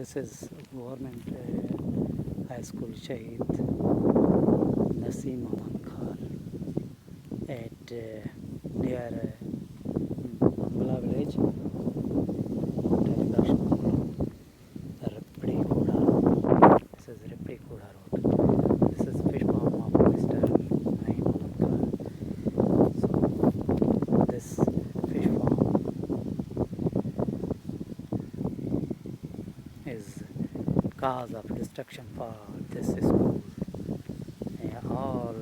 This is government high school Shahid Naseem Ahmad Khan at near Mangala village, Ripri Kuda. This is Ripri Kuda road. This is fish farm of Mr. Naeem Ahmad Khan. So this fish farm is cause of destruction for this school. All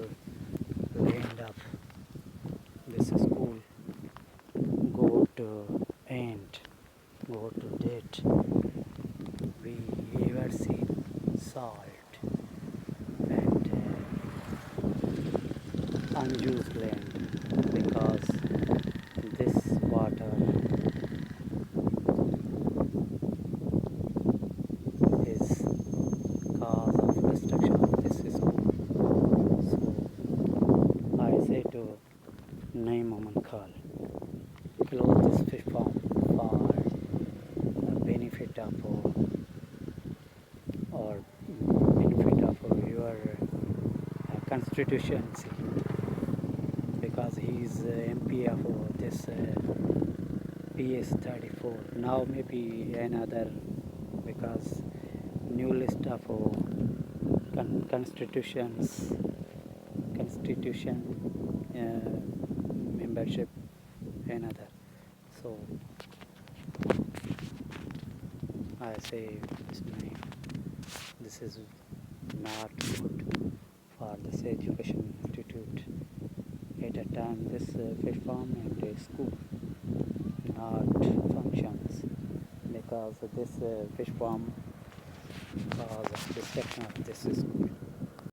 land of this school go to end, go to dead. We ever seen salt and unused land because this water is cause of destruction of this school. So I say to Naeem Ahmad Khan, close this fish farm for benefit of or benefit of your constituency, because he is MP of this PS 34. Now maybe another, because new list of constitution membership another. So I say this name, this is not good for this education institute. At a time this fish farm and school not functions because this fish farm cause of destruction of this school.